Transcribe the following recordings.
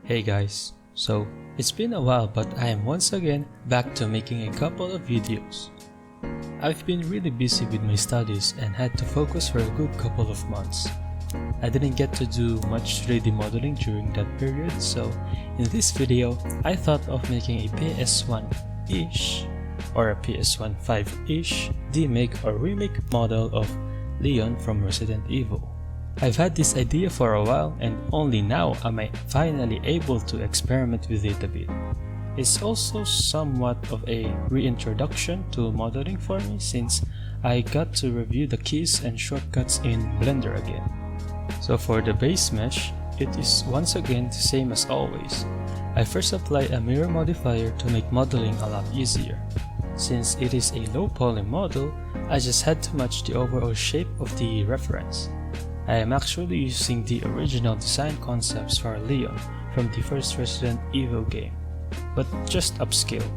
Hey guys, so it's been a while but I am once again back to making a couple of videos. I've been really busy with my studies and had to focus for a good couple of months. I didn't get to do much 3D modeling during that period, so in this video I thought of making a PS1-ish or a PS1 5-ish demake or remake model of Leon from Resident Evil. I've had this idea for a while and only now am I finally able to experiment with it a bit. It's also somewhat of a reintroduction to modeling for me since I got to review the keys and shortcuts in Blender again. So for the base mesh, it is once again the same as always. I first apply a mirror modifier to make modeling a lot easier. Since it is a low poly model, I just had to match the overall shape of the reference. I am actually using the original design concepts for Leon from the first Resident Evil game, but just upscale.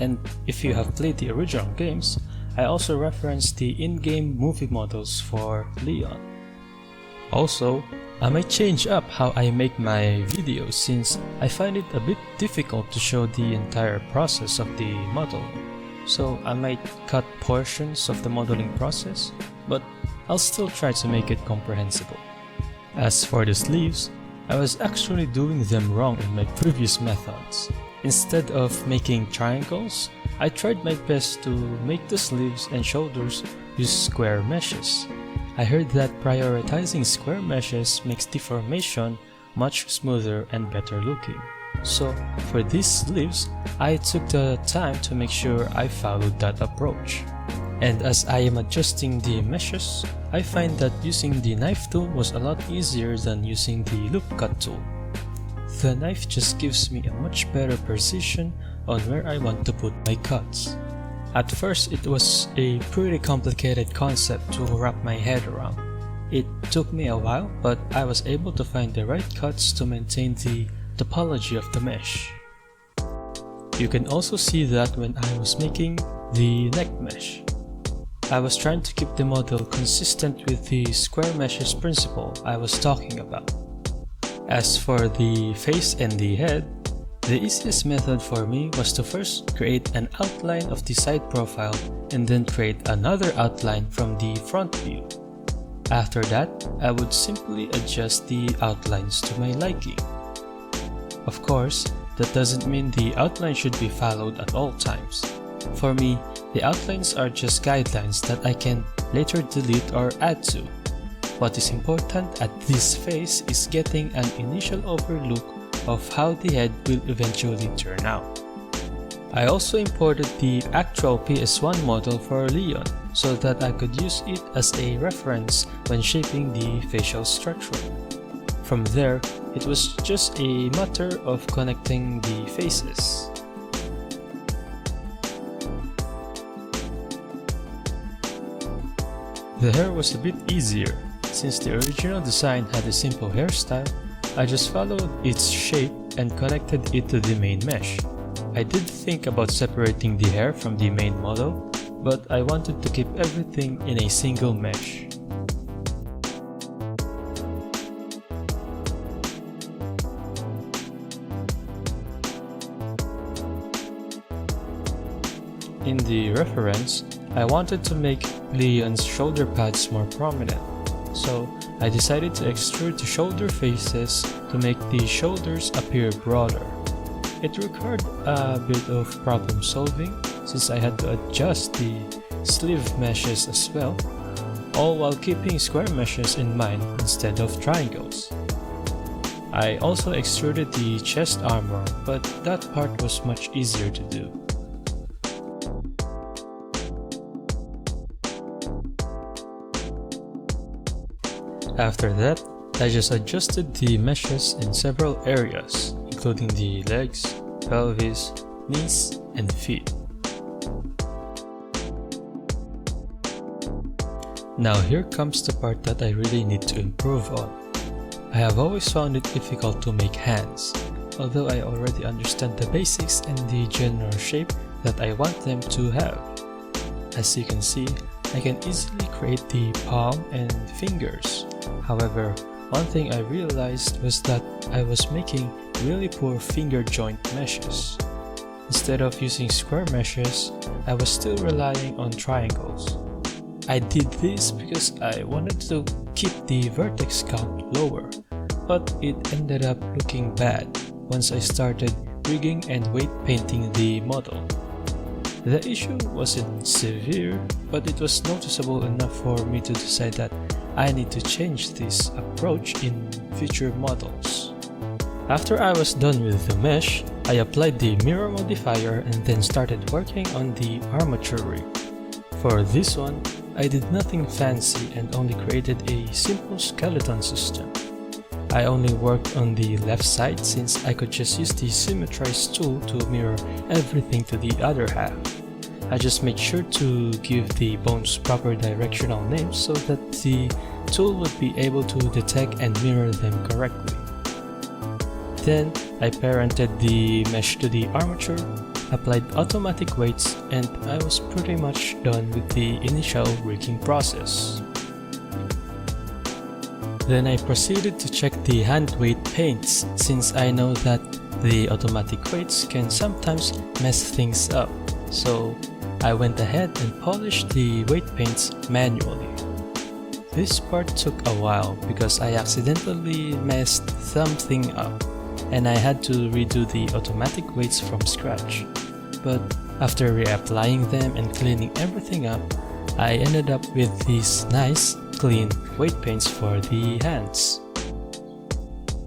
And if you have played the original games, I also referenced the in-game movie models for Leon. Also, I might change up how I make my videos since I find it a bit difficult to show the entire process of the model. So I might cut portions of the modeling process, but I'll still try to make it comprehensible. As for the sleeves, I was actually doing them wrong in my previous methods. Instead of making triangles, I tried my best to make the sleeves and shoulders use square meshes. I heard that prioritizing square meshes makes the formation much smoother and better looking. So for these sleeves, I took the time to make sure I followed that approach. And as I am adjusting the meshes, I find that using the knife tool was a lot easier than using the loop cut tool. The knife just gives me a much better precision on where I want to put my cuts. At first, it was a pretty complicated concept to wrap my head around. It took me a while, but I was able to find the right cuts to maintain the topology of the mesh. You can also see that when I was making the neck mesh. I was trying to keep the model consistent with the square meshes principle I was talking about. As for the face and the head, the easiest method for me was to first create an outline of the side profile and then create another outline from the front view. After that, I would simply adjust the outlines to my liking. Of course, that doesn't mean the outline should be followed at all times. For me, the outlines are just guidelines that I can later delete or add to. What is important at this phase is getting an initial overlook of how the head will eventually turn out. I also imported the actual PS1 model for Leon so that I could use it as a reference when shaping the facial structure. From there, it was just a matter of connecting the faces. The hair was a bit easier. Since the original design had a simple hairstyle, I just followed its shape and connected it to the main mesh. I did think about separating the hair from the main model, but I wanted to keep everything in a single mesh. In the reference, I wanted to make Leon's shoulder pads more prominent, so I decided to extrude the shoulder faces to make the shoulders appear broader. It required a bit of problem solving since I had to adjust the sleeve meshes as well, all while keeping square meshes in mind instead of triangles. I also extruded the chest armor, but that part was much easier to do. After that, I just adjusted the meshes in several areas, including the legs, pelvis, knees, and feet. Now here comes the part that I really need to improve on. I have always found it difficult to make hands, although I already understand the basics and the general shape that I want them to have. As you can see, I can easily create the palm and fingers. However, one thing I realized was that I was making really poor finger joint meshes. Instead of using square meshes, I was still relying on triangles. I did this because I wanted to keep the vertex count lower, but it ended up looking bad once I started rigging and weight painting the model. The issue wasn't severe, but it was noticeable enough for me to decide that I need to change this approach in future models. After I was done with the mesh, I applied the mirror modifier and then started working on the armature rig. For this one, I did nothing fancy and only created a simple skeleton system. I only worked on the left side since I could just use the symmetrize tool to mirror everything to the other half. I just made sure to give the bones proper directional names so that the tool would be able to detect and mirror them correctly. Then I parented the mesh to the armature, applied automatic weights, and I was pretty much done with the initial rigging process. Then I proceeded to check the hand weight paints since I know that the automatic weights can sometimes mess things up. So I went ahead and polished the weight paints manually. This part took a while because I accidentally messed something up and I had to redo the automatic weights from scratch. But after reapplying them and cleaning everything up, I ended up with these nice, clean weight paints for the hands.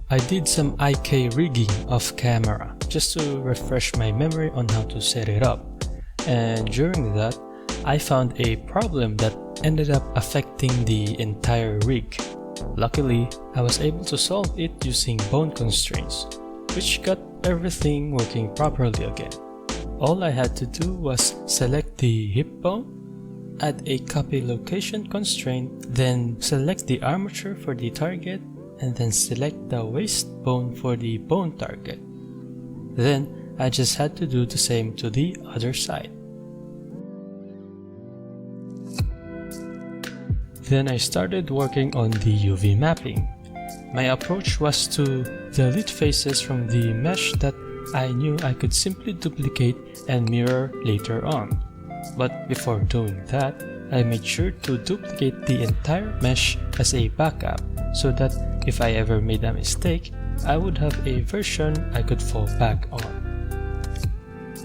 I did some IK rigging off camera just to refresh my memory on how to set it up, and during that, I found a problem that ended up affecting the entire rig. Luckily, I was able to solve it using bone constraints, which got everything working properly again. All I had to do was select the hip bone, add a copy location constraint, then select the armature for the target, and then select the waist bone for the bone target. Then I just had to do the same to the other side. Then I started working on the UV mapping. My approach was to delete faces from the mesh that I knew I could simply duplicate and mirror later on. But before doing that, I made sure to duplicate the entire mesh as a backup so that if I ever made a mistake, I would have a version I could fall back on.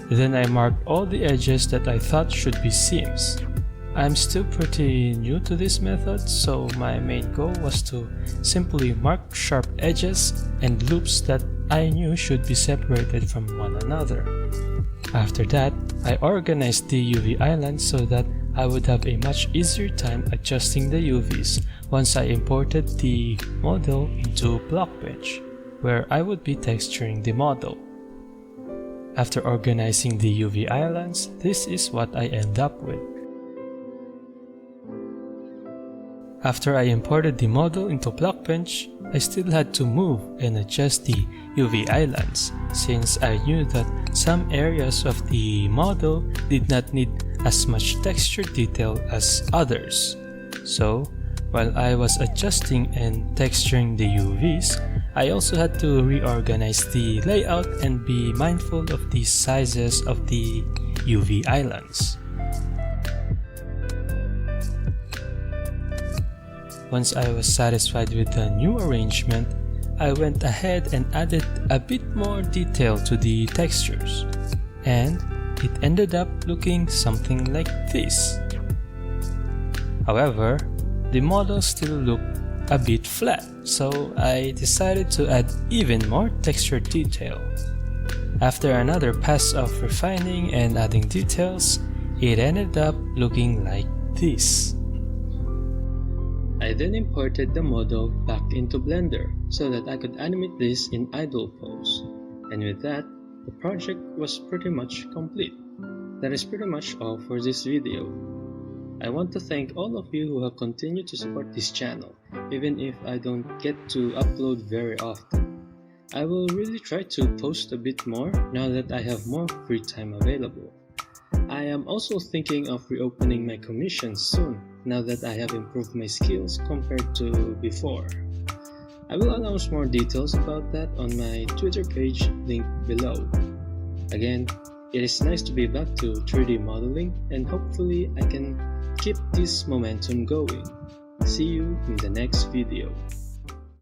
Then I marked all the edges that I thought should be seams. I'm still pretty new to this method, so my main goal was to simply mark sharp edges and loops that I knew should be separated from one another. After that, I organized the UV islands so that I would have a much easier time adjusting the UVs once I imported the model into Blockbench, where I would be texturing the model. After organizing the UV islands, this is what I end up with. After I imported the model into Blockbench, I still had to move and adjust the UV islands since I knew that some areas of the model did not need as much texture detail as others. So, while I was adjusting and texturing the UVs, I also had to reorganize the layout and be mindful of the sizes of the UV islands. Once I was satisfied with the new arrangement, I went ahead and added a bit more detail to the textures, and it ended up looking something like this. However, the model still looked a bit flat, so I decided to add even more texture detail. After another pass of refining and adding details, it ended up looking like this. I then imported the model back into Blender so that I could animate this in idle pose, and with that, the project was pretty much complete. That is pretty much all for this video. I want to thank all of you who have continued to support this channel, even if I don't get to upload very often. I will really try to post a bit more now that I have more free time available. I am also thinking of reopening my commissions soon, now that I have improved my skills compared to before. I will announce more details about that on my Twitter page linked below. Again, it is nice to be back to 3D modeling, and hopefully I can keep this momentum going. See you in the next video.